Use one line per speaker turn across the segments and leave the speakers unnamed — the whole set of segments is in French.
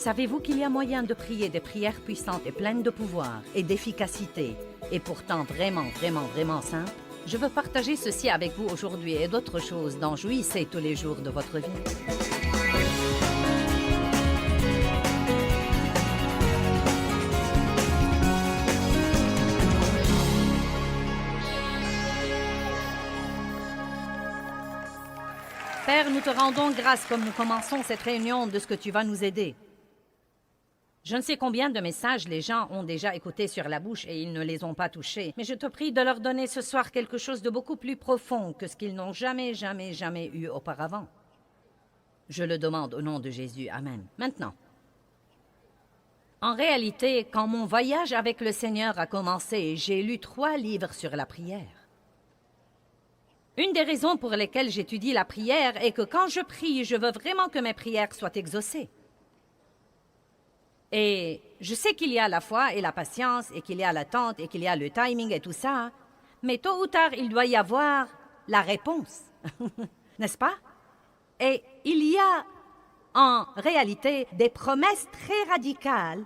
Savez-vous qu'il y a moyen de prier des prières puissantes et pleines de pouvoir et d'efficacité, et pourtant vraiment simples? Je veux partager ceci avec vous aujourd'hui et d'autres choses dont jouissez tous les jours de votre vie. Père, nous te rendons grâce comme nous commençons cette réunion de ce que tu vas nous aider. Je ne sais combien de messages les gens ont déjà écoutés sur la bouche et ils ne les ont pas touchés, mais je te prie de leur donner ce soir quelque chose de beaucoup plus profond que ce qu'ils n'ont jamais eu auparavant. Je le demande au nom de Jésus. Amen. Maintenant, en réalité, quand mon voyage avec le Seigneur a commencé, j'ai lu 3 livres sur la prière. Une des raisons pour lesquelles j'étudie la prière est que quand je prie, je veux vraiment que mes prières soient exaucées. Et je sais qu'il y a la foi et la patience, et qu'il y a l'attente, et qu'il y a le timing et tout ça, mais tôt ou tard, il doit y avoir la réponse, n'est-ce pas? Et il y a, en réalité, des promesses très radicales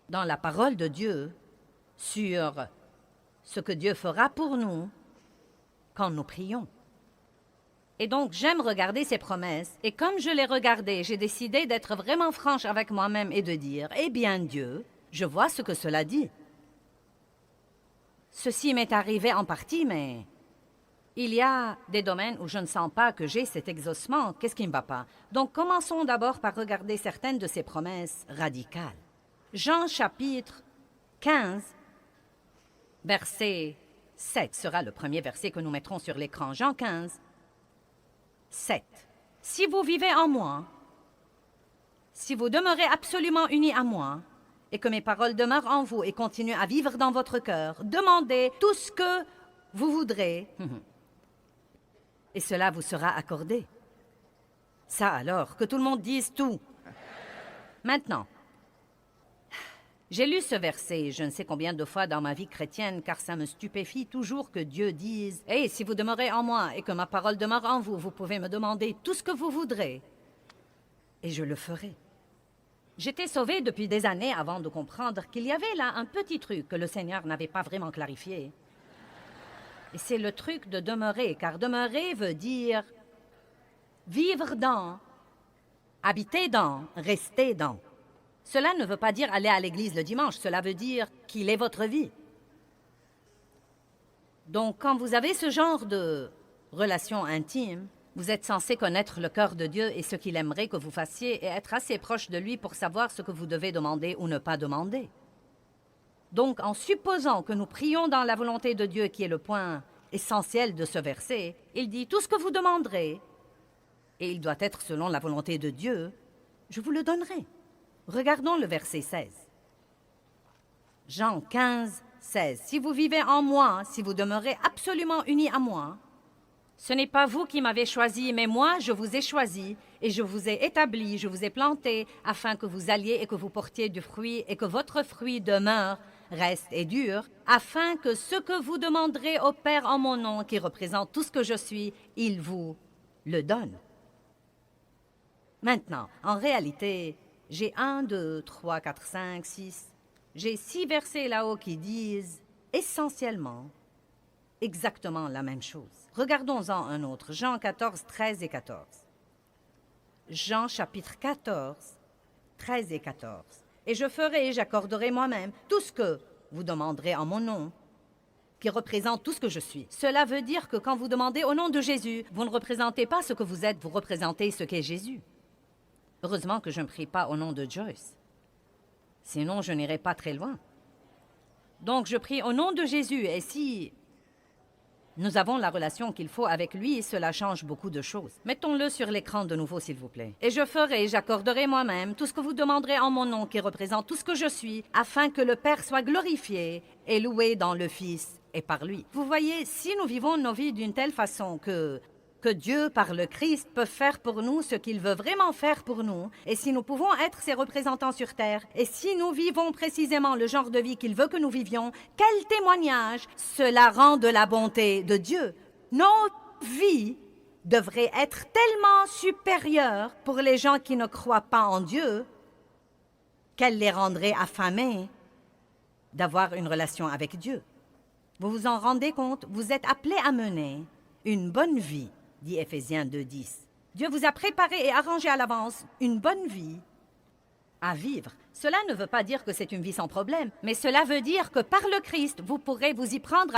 dans la parole de Dieu sur ce que Dieu fera pour nous quand nous prions. Et donc, j'aime regarder ces promesses, et comme je les regardais, j'ai décidé d'être vraiment franche avec moi-même et de dire, eh bien Dieu, je vois ce que cela dit. Ceci m'est arrivé en partie, mais il y a des domaines où je ne sens pas que j'ai cet exaucement. Qu'est-ce qui ne va pas? Donc, commençons d'abord par regarder certaines de ces promesses radicales. Jean chapitre 15, verset 7 sera le premier verset que nous mettrons sur l'écran. Jean 15, 7. Si vous vivez en moi, si vous demeurez absolument unis à moi, et que mes paroles demeurent en vous et continuent à vivre dans votre cœur, demandez tout ce que vous voudrez, et cela vous sera accordé. Ça alors, que tout le monde dise tout. Maintenant, j'ai lu ce verset je ne sais combien de fois dans ma vie chrétienne, car ça me stupéfie toujours que Dieu dise « Hey, si vous demeurez en moi et que ma parole demeure en vous, vous pouvez me demander tout ce que vous voudrez, et je le ferai. » J'étais sauvée depuis des années avant de comprendre qu'il y avait là un petit truc que le Seigneur n'avait pas vraiment clarifié. Et c'est le truc de demeurer, car demeurer veut dire vivre dans, habiter dans, rester dans. Cela ne veut pas dire aller à l'église le dimanche, cela veut dire qu'il est votre vie. Donc, quand vous avez ce genre de relation intime, vous êtes censé connaître le cœur de Dieu et ce qu'il aimerait que vous fassiez et être assez proche de lui pour savoir ce que vous devez demander ou ne pas demander. Donc, en supposant que nous prions dans la volonté de Dieu, qui est le point essentiel de ce verset, il dit « Tout ce que vous demanderez, et il doit être selon la volonté de Dieu, je vous le donnerai. » Regardons le verset 16. Jean 15, 16. Si vous vivez en moi, si vous demeurez absolument unis à moi, ce n'est pas vous qui m'avez choisi, mais moi, je vous ai choisi, et je vous ai établi, je vous ai planté, afin que vous alliez et que vous portiez du fruit, et que votre fruit demeure, reste et dure, afin que ce que vous demanderez au Père en mon nom, qui représente tout ce que je suis, il vous le donne. Maintenant, en réalité, j'ai 1, 2, 3, 4, 5, 6. J'ai 6 versets là-haut qui disent essentiellement exactement la même chose. Regardons-en un autre. Jean 14, 13 et 14. Jean chapitre 14, 13 et 14. Et je ferai et j'accorderai moi-même tout ce que vous demanderez en mon nom, qui représente tout ce que je suis. Cela veut dire que quand vous demandez au nom de Jésus, vous ne représentez pas ce que vous êtes, vous représentez ce qu'est Jésus. Heureusement que je ne prie pas au nom de Joyce. Sinon, je n'irai pas très loin. Donc, je prie au nom de Jésus. Et si nous avons la relation qu'il faut avec lui, cela change beaucoup de choses. Mettons-le sur l'écran de nouveau, s'il vous plaît. Et je ferai, j'accorderai moi-même tout ce que vous demanderez en mon nom, qui représente tout ce que je suis, afin que le Père soit glorifié et loué dans le Fils et par lui. Vous voyez, si nous vivons nos vies d'une telle façon que Dieu, par le Christ, peut faire pour nous ce qu'il veut vraiment faire pour nous, et si nous pouvons être ses représentants sur terre, et si nous vivons précisément le genre de vie qu'il veut que nous vivions, quel témoignage cela rend de la bonté de Dieu. Nos vies devrait être tellement supérieure pour les gens qui ne croient pas en Dieu qu'elle les rendrait affamés d'avoir une relation avec Dieu. Vous vous en rendez compte? Vous êtes appelés à mener une bonne vie, dit Éphésiens 2:10. Dieu vous a préparé et arrangé à l'avance une bonne vie à vivre. Cela ne veut pas dire que c'est une vie sans problème, mais cela veut dire que par le Christ, vous pourrez vous y prendre.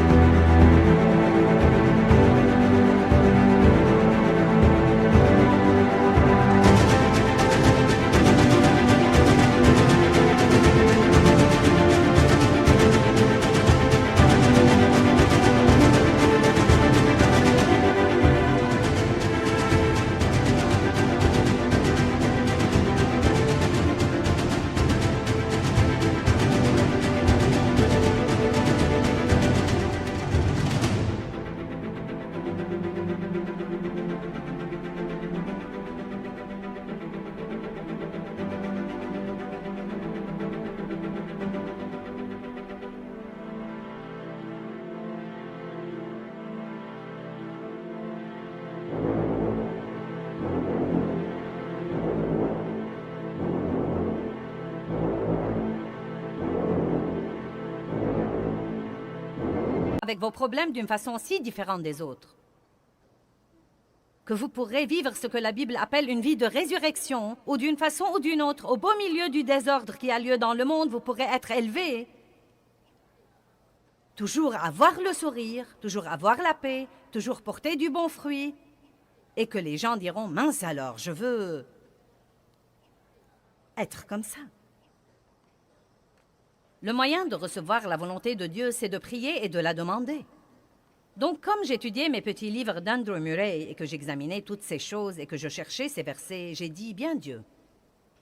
Avec vos problèmes d'une façon si différente des autres, que vous pourrez vivre ce que la Bible appelle une vie de résurrection, ou d'une façon ou d'une autre, au beau milieu du désordre qui a lieu dans le monde, vous pourrez être élevé, toujours avoir le sourire, toujours avoir la paix, toujours porter du bon fruit, et que les gens diront « Mince alors, je veux être comme ça ». Le moyen de recevoir la volonté de Dieu, c'est de prier et de la demander. Donc, comme j'étudiais mes petits livres d'Andrew Murray et que j'examinais toutes ces choses et que je cherchais ces versets, j'ai dit, bien Dieu,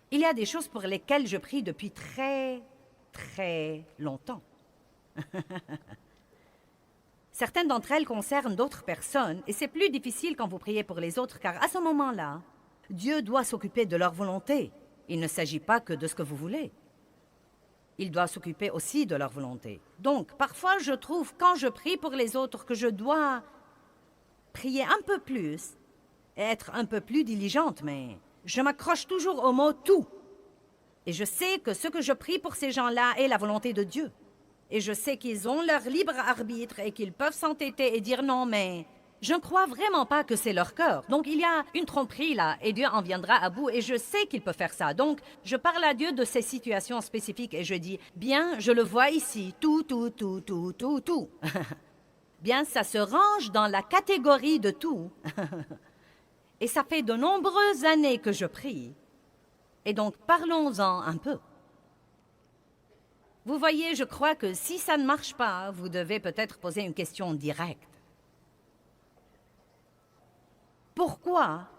il y a des choses pour lesquelles je prie depuis très, très longtemps. Certaines d'entre elles concernent d'autres personnes et c'est plus difficile quand vous priez pour les autres car à ce moment-là, Dieu doit s'occuper de leur volonté. Il ne s'agit pas que de ce que vous voulez. Il doit s'occuper aussi de leur volonté. Donc, parfois, je trouve, quand je prie pour les autres, que je dois prier un peu plus et être un peu plus diligente, mais je m'accroche toujours au mot « tout ». Et je sais que ce que je prie pour ces gens-là est la volonté de Dieu. Et je sais qu'ils ont leur libre arbitre et qu'ils peuvent s'entêter et dire « non, mais je ne crois vraiment pas que c'est leur cœur. » Donc, il y a une tromperie là, et Dieu en viendra à bout, et je sais qu'il peut faire ça. Donc, je parle à Dieu de ces situations spécifiques, et je dis, bien, je le vois ici, tout. Bien, ça se range dans la catégorie de tout. Et ça fait de nombreuses années que je prie. Et donc, parlons-en un peu. Vous voyez, je crois que si ça ne marche pas, vous devez peut-être poser une question directe. Pourquoi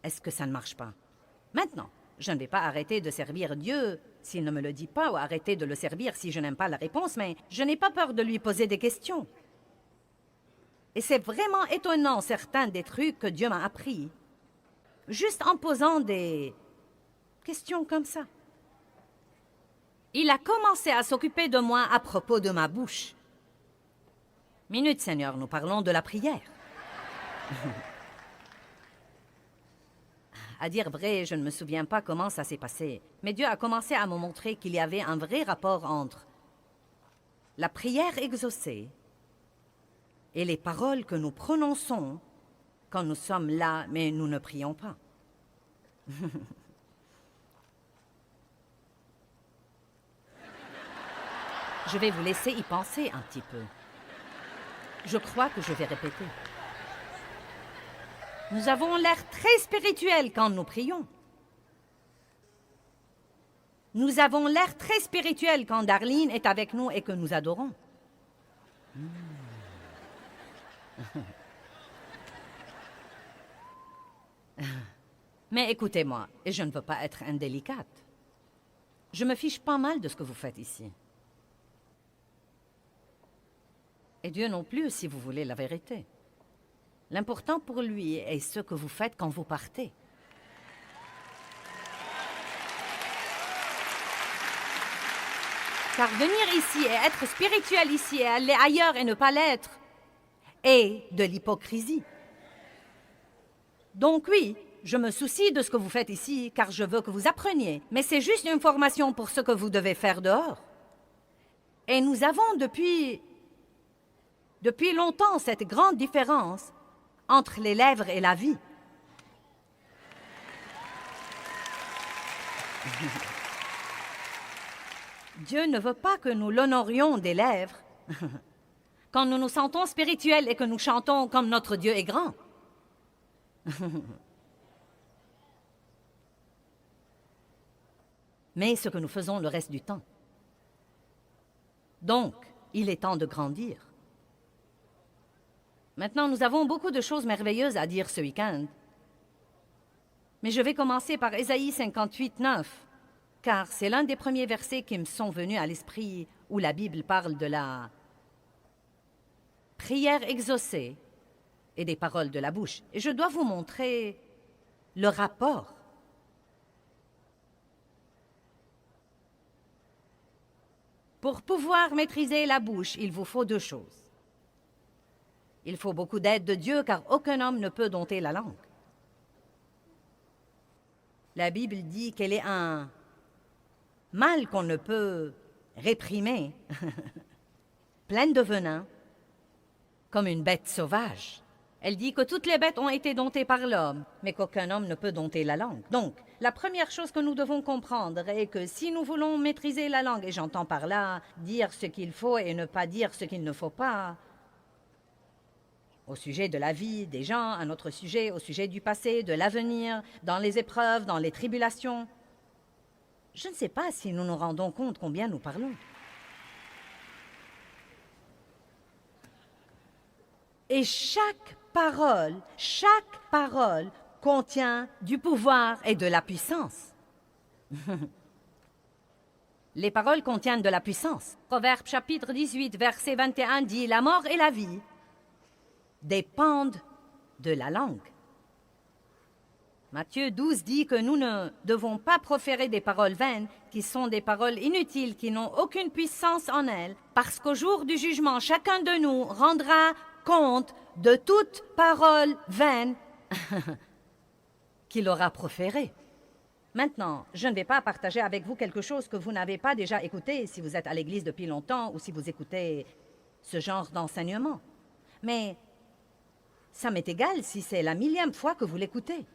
est-ce que ça ne marche pas? Maintenant, je ne vais pas arrêter de servir Dieu s'il ne me le dit pas ou arrêter de le servir si je n'aime pas la réponse, mais je n'ai pas peur de lui poser des questions. Et c'est vraiment étonnant certains des trucs que Dieu m'a appris, juste en posant des questions comme ça. Il a commencé à s'occuper de moi à propos de ma bouche. Minute, Seigneur, nous parlons de la prière. À dire vrai, je ne me souviens pas comment ça s'est passé, mais Dieu a commencé à me montrer qu'il y avait un vrai rapport entre la prière exaucée et les paroles que nous prononçons quand nous sommes là, mais nous ne prions pas. Je vais vous laisser y penser un petit peu. Je crois que je vais répéter. Nous avons l'air très spirituels quand nous prions. Nous avons l'air très spirituels quand Darlene est avec nous et que nous adorons. Mais écoutez-moi, et je ne veux pas être indélicate. Je me fiche pas mal de ce que vous faites ici. Et Dieu non plus, si vous voulez la vérité. L'important pour lui est ce que vous faites quand vous partez. Car venir ici et être spirituel ici et aller ailleurs et ne pas l'être est de l'hypocrisie. Donc oui, je me soucie de ce que vous faites ici, car je veux que vous appreniez. Mais c'est juste une formation pour ce que vous devez faire dehors. Et nous avons depuis longtemps cette grande différence entre les lèvres et la vie. Dieu ne veut pas que nous l'honorions des lèvres quand nous nous sentons spirituels et que nous chantons comme notre Dieu est grand. Mais ce que nous faisons le reste du temps. Donc, il est temps de grandir. Maintenant, nous avons beaucoup de choses merveilleuses à dire ce week-end. Mais je vais commencer par Ésaïe 58, 9, car c'est l'un des premiers versets qui me sont venus à l'esprit où la Bible parle de la prière exaucée et des paroles de la bouche. Et je dois vous montrer le rapport. Pour pouvoir maîtriser la bouche, il vous faut deux choses. Il faut beaucoup d'aide de Dieu, car aucun homme ne peut dompter la langue. La Bible dit qu'elle est un mal qu'on ne peut réprimer, pleine de venin, comme une bête sauvage. Elle dit que toutes les bêtes ont été domptées par l'homme, mais qu'aucun homme ne peut dompter la langue. Donc, la première chose que nous devons comprendre est que si nous voulons maîtriser la langue, et j'entends par là dire ce qu'il faut et ne pas dire ce qu'il ne faut pas, au sujet de la vie des gens, un autre sujet, au sujet du passé, de l'avenir, dans les épreuves, dans les tribulations, je ne sais pas si nous nous rendons compte combien nous parlons. Et chaque parole contient du pouvoir et de la puissance. Les paroles contiennent de la puissance. Proverbe chapitre 18, verset 21 dit « La mort et la vie dépendent de la langue. » Matthieu 12 dit que nous ne devons pas proférer des paroles vaines, qui sont des paroles inutiles, qui n'ont aucune puissance en elles, parce qu'au jour du jugement, chacun de nous rendra compte de toute parole vaine qu'il aura proférée. Maintenant, je ne vais pas partager avec vous quelque chose que vous n'avez pas déjà écouté si vous êtes à l'Église depuis longtemps ou si vous écoutez ce genre d'enseignement. Mais ça m'est égal si c'est la 1000e fois que vous l'écoutez.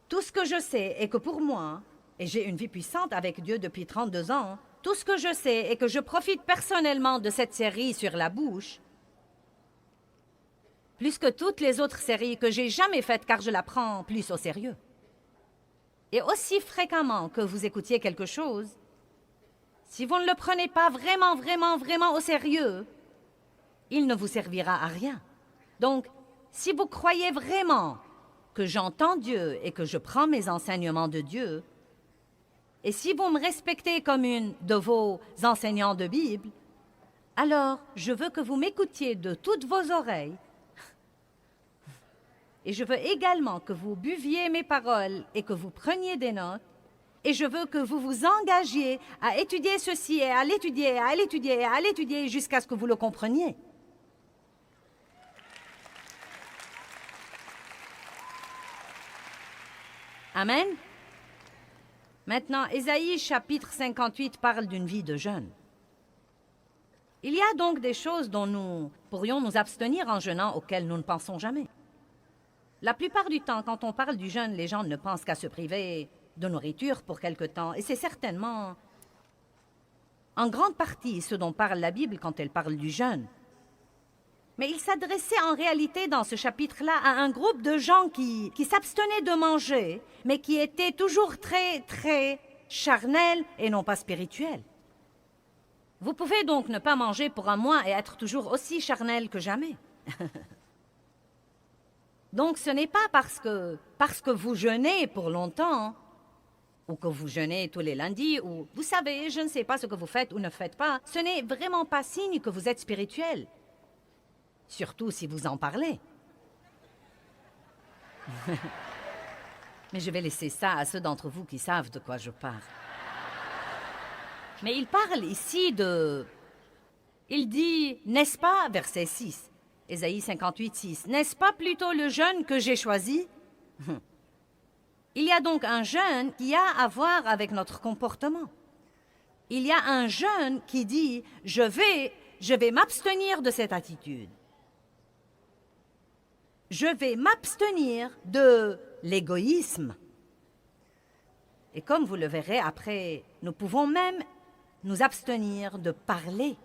Tout ce que je sais est que pour moi, et j'ai une vie puissante avec Dieu depuis 32 ans, tout ce que je sais est que je profite personnellement de cette série sur la bouche, plus que toutes les autres séries que j'ai jamais faites car je la prends plus au sérieux. Et aussi fréquemment que vous écoutiez quelque chose, si vous ne le prenez pas vraiment au sérieux, il ne vous servira à rien. Donc, si vous croyez vraiment que j'entends Dieu et que je prends mes enseignements de Dieu, et si vous me respectez comme une de vos enseignants de Bible, alors je veux que vous m'écoutiez de toutes vos oreilles. Et je veux également que vous buviez mes paroles et que vous preniez des notes. Et je veux que vous vous engagiez à étudier ceci et à l'étudier, et à l'étudier, et à l'étudier jusqu'à ce que vous le compreniez. Amen. Maintenant, Ésaïe chapitre 58 parle d'une vie de jeûne. Il y a donc des choses dont nous pourrions nous abstenir en jeûnant auxquelles nous ne pensons jamais. La plupart du temps, quand on parle du jeûne, les gens ne pensent qu'à se priver de nourriture pour quelque temps. Et c'est certainement en grande partie ce dont parle la Bible quand elle parle du jeûne. Mais il s'adressait en réalité dans ce chapitre-là à un groupe de gens qui s'abstenaient de manger, mais qui étaient toujours très charnels et non pas spirituels. Vous pouvez donc ne pas manger pour un mois et être toujours aussi charnel que jamais. Donc ce n'est pas parce que vous jeûnez pour longtemps, ou que vous jeûnez tous les lundis, ou vous savez, je ne sais pas ce que vous faites ou ne faites pas, ce n'est vraiment pas signe que vous êtes spirituel. Surtout si vous en parlez. Mais je vais laisser ça à ceux d'entre vous qui savent de quoi je parle. Mais il parle ici de... Il dit, n'est-ce pas, verset 6, Ésaïe 58, 6. N'est-ce pas plutôt le jeûne que j'ai choisi? Il y a donc un jeûne qui a à voir avec notre comportement. Il y a un jeûne qui dit « je vais m'abstenir de cette attitude. Je vais m'abstenir de l'égoïsme. » Et comme vous le verrez après, nous pouvons même nous abstenir de parler.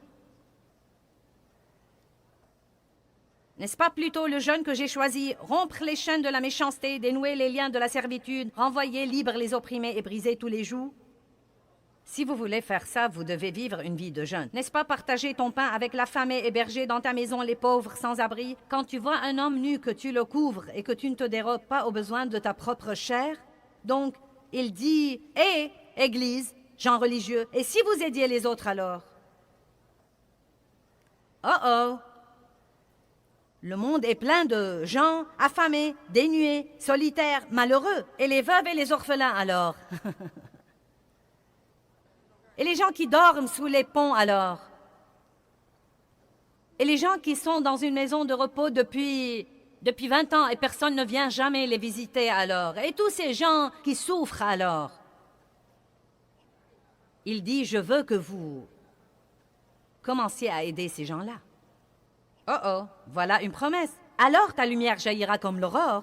N'est-ce pas plutôt le jeûne que j'ai choisi? Rompre les chaînes de la méchanceté, dénouer les liens de la servitude, renvoyer libres les opprimés et briser tous les jougs? Si vous voulez faire ça, vous devez vivre une vie de jeûne. N'est-ce pas partager ton pain avec l'affamé, héberger dans ta maison les pauvres sans abri? Quand tu vois un homme nu, que tu le couvres et que tu ne te dérobes pas aux besoins de ta propre chair? Donc, il dit « Hé, Église, gens religieux, et si vous aidiez les autres alors? » Oh! Le monde est plein de gens affamés, dénués, solitaires, malheureux. Et les veuves et les orphelins alors? Et les gens qui dorment sous les ponts alors? Et les gens qui sont dans une maison de repos depuis 20 ans et personne ne vient jamais les visiter alors? Et tous ces gens qui souffrent alors? Il dit, je veux que vous commenciez à aider ces gens-là. Oh, voilà une promesse. Alors ta lumière jaillira comme l'aurore.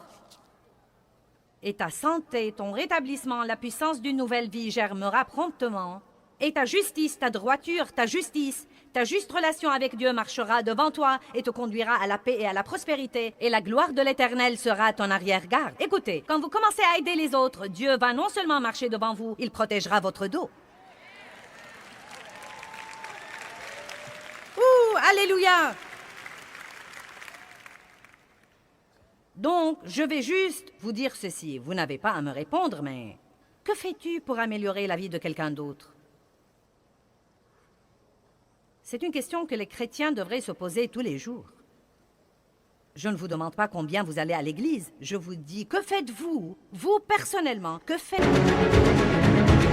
Et ta santé, ton rétablissement, la puissance d'une nouvelle vie germera promptement. Et ta justice, ta droiture, ta justice, ta juste relation avec Dieu marchera devant toi et te conduira à la paix et à la prospérité. Et la gloire de l'Éternel sera ton arrière-garde. Écoutez, quand vous commencez à aider les autres, Dieu va non seulement marcher devant vous, il protégera votre dos. Ouh, alléluia! Donc, je vais juste vous dire ceci. Vous n'avez pas à me répondre, mais que fais-tu pour améliorer la vie de quelqu'un d'autre? C'est une question que les chrétiens devraient se poser tous les jours. Je ne vous demande pas combien vous allez à l'église. Je vous dis, que faites-vous, vous personnellement, que faites-vous?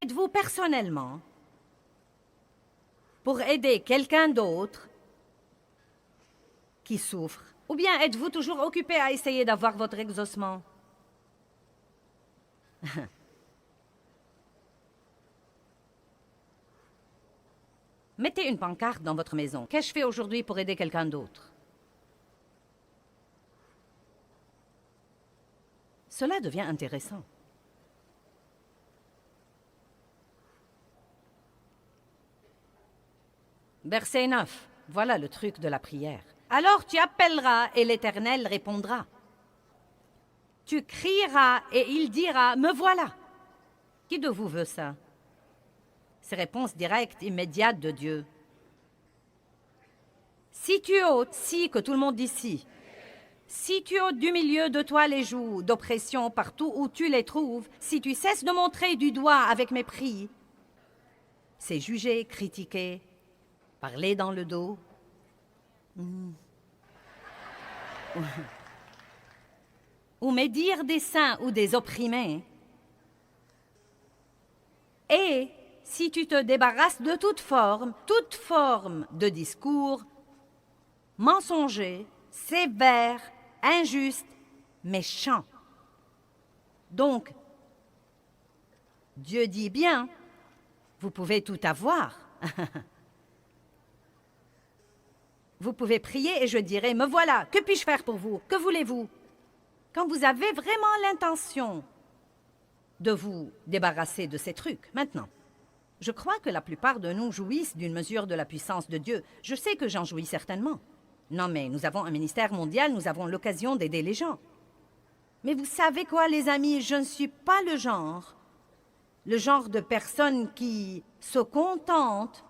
Êtes-vous personnellement pour aider quelqu'un d'autre qui souffre? Ou bien êtes-vous toujours occupé à essayer d'avoir votre exaucement? Mettez une pancarte dans votre maison. Qu'ai-je fait aujourd'hui pour aider quelqu'un d'autre? Cela devient intéressant. Verset 9. Voilà le truc de la prière. Alors tu appelleras et l'Éternel répondra. Tu crieras et il dira, me voilà. Qui de vous veut ça? C'est réponse directe, immédiate de Dieu. Si tu ôtes, si que tout le monde dit si tu ôtes du milieu de toi les jougs d'oppression partout où tu les trouves, si tu cesses de montrer du doigt avec mépris, c'est juger, critiquer, parler dans le dos. Ou médire des saints ou des opprimés. Et si tu te débarrasses de toute forme de discours mensonger, sévère, injuste, méchant. Donc, Dieu dit bien, vous pouvez tout avoir. Vous pouvez prier et je dirai, me voilà, que puis-je faire pour vous? Que voulez-vous? Quand vous avez vraiment l'intention de vous débarrasser de ces trucs, maintenant. Je crois que la plupart de nous jouissent d'une mesure de la puissance de Dieu. Je sais que j'en jouis certainement. Non, mais nous avons un ministère mondial, nous avons l'occasion d'aider les gens. Mais vous savez quoi, les amis, je ne suis pas le genre de personne qui se contente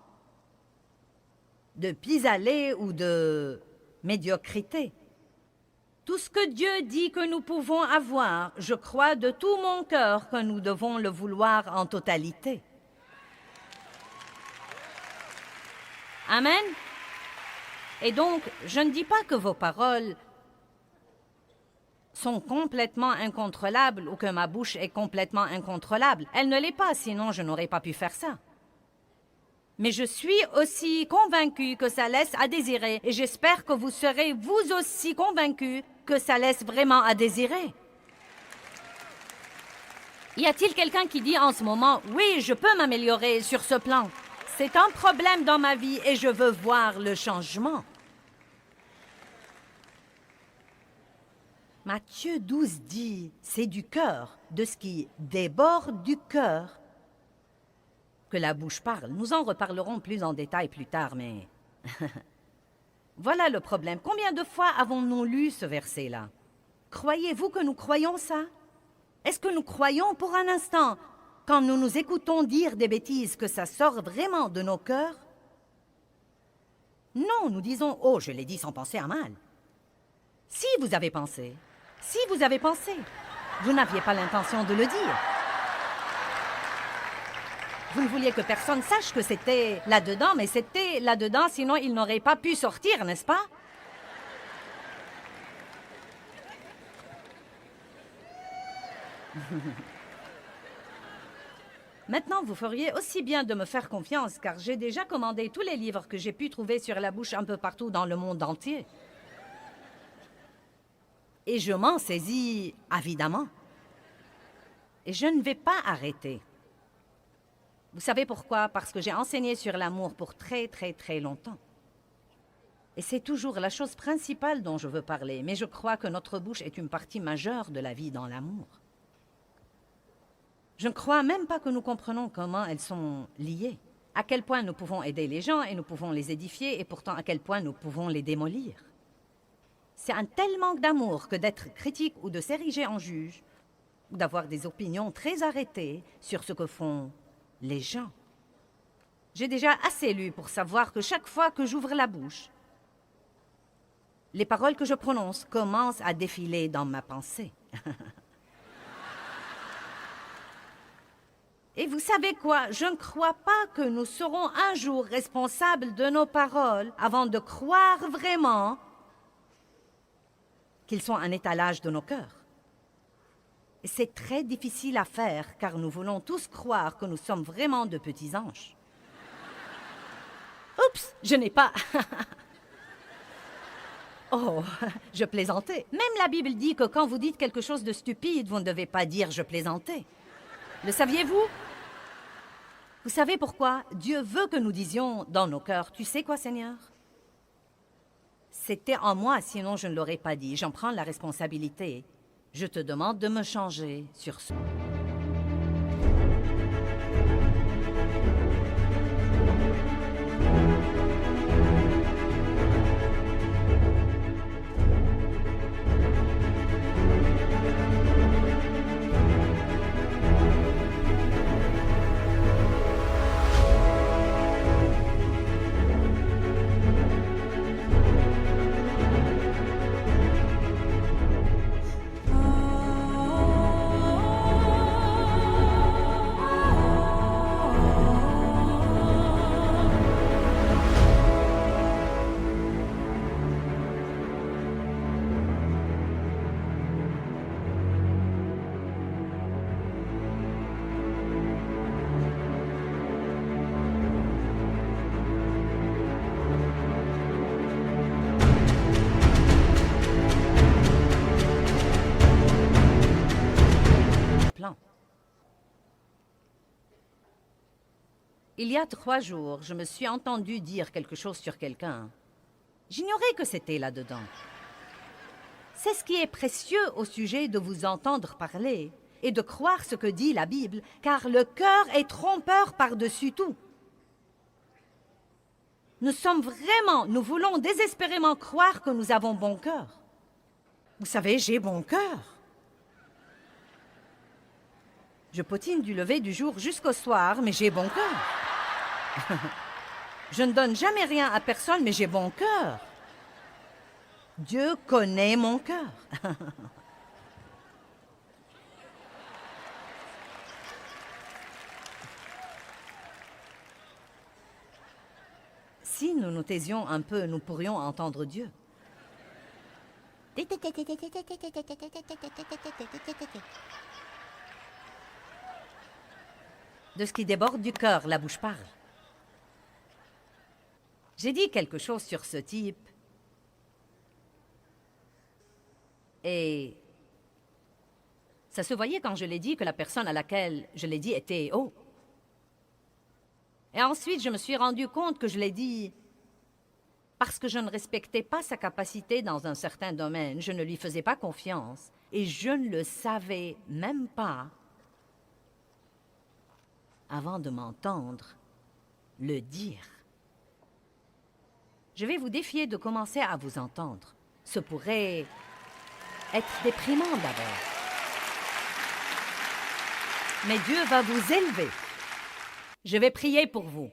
de pis-aller ou de médiocrité. Tout ce que Dieu dit que nous pouvons avoir, je crois de tout mon cœur que nous devons le vouloir en totalité. Amen. Et donc, je ne dis pas que vos paroles sont complètement incontrôlables ou que ma bouche est complètement incontrôlable. Elle ne l'est pas, sinon je n'aurais pas pu faire ça. Mais je suis aussi convaincue que ça laisse à désirer et j'espère que vous serez vous aussi convaincus que ça laisse vraiment à désirer. Y a-t-il quelqu'un qui dit en ce moment, oui, je peux m'améliorer sur ce plan? C'est un problème dans ma vie et je veux voir le changement. Matthieu 12 dit, c'est du cœur, de ce qui déborde du cœur, que la bouche parle. Nous en reparlerons plus en détail plus tard, mais... Voilà le problème. Combien de fois avons-nous lu ce verset-là? Croyez-vous que nous croyons ça? Est-ce que nous croyons pour un instant, quand nous nous écoutons dire des bêtises, que ça sort vraiment de nos cœurs? Non, nous disons, oh, je l'ai dit sans penser à mal. Si vous avez pensé, vous n'aviez pas l'intention de le dire. Vous ne vouliez que personne sache que c'était là-dedans, mais c'était là-dedans, sinon il n'aurait pas pu sortir, n'est-ce pas? Maintenant, vous feriez aussi bien de me faire confiance, car j'ai déjà commandé tous les livres que j'ai pu trouver sur la bouche un peu partout dans le monde entier. Et je m'en saisis avidement. Et je ne vais pas arrêter. Vous savez pourquoi? Parce que j'ai enseigné sur l'amour pour très, très, très longtemps. Et c'est toujours la chose principale dont je veux parler, mais je crois que notre bouche est une partie majeure de la vie dans l'amour. Je ne crois même pas que nous comprenons comment elles sont liées. À quel point nous pouvons aider les gens et nous pouvons les édifier, et pourtant à quel point nous pouvons les démolir. C'est un tel manque d'amour que d'être critique ou de s'ériger en juge, ou d'avoir des opinions très arrêtées sur ce que font les gens. J'ai déjà assez lu pour savoir que chaque fois que j'ouvre la bouche, les paroles que je prononce commencent à défiler dans ma pensée. Et vous savez quoi? Je ne crois pas que nous serons un jour responsables de nos paroles avant de croire vraiment qu'ils sont un étalage de nos cœurs. Et c'est très difficile à faire, car nous voulons tous croire que nous sommes vraiment de petits anges. Oups, je n'ai pas... Oh, je plaisantais. Même la Bible dit que quand vous dites quelque chose de stupide, vous ne devez pas dire « je plaisantais ». Le saviez-vous? Vous savez pourquoi? Dieu veut que nous disions dans nos cœurs, « Tu sais quoi, Seigneur? C'était en moi, sinon je ne l'aurais pas dit. J'en prends la responsabilité. Je te demande de me changer sur ce... » plan. Il y a 3 jours, je me suis entendu dire quelque chose sur quelqu'un. J'ignorais que c'était là-dedans. C'est ce qui est précieux au sujet de vous entendre parler et de croire ce que dit la Bible, car le cœur est trompeur par-dessus tout. Nous voulons désespérément croire que nous avons bon cœur. Vous savez, j'ai bon cœur. Je potine du lever du jour jusqu'au soir, mais j'ai bon cœur. Je ne donne jamais rien à personne, mais j'ai bon cœur. Dieu connaît mon cœur. Si nous nous taisions un peu, nous pourrions entendre Dieu. De ce qui déborde du cœur, la bouche parle. J'ai dit quelque chose sur ce type. Et ça se voyait quand je l'ai dit que la personne à laquelle je l'ai dit était haut. Et ensuite, je me suis rendu compte que je l'ai dit parce que je ne respectais pas sa capacité dans un certain domaine. Je ne lui faisais pas confiance et je ne le savais même pas avant de m'entendre le dire. Je vais vous défier de commencer à vous entendre. Ce pourrait être déprimant d'abord. Mais Dieu va vous élever. Je vais prier pour vous.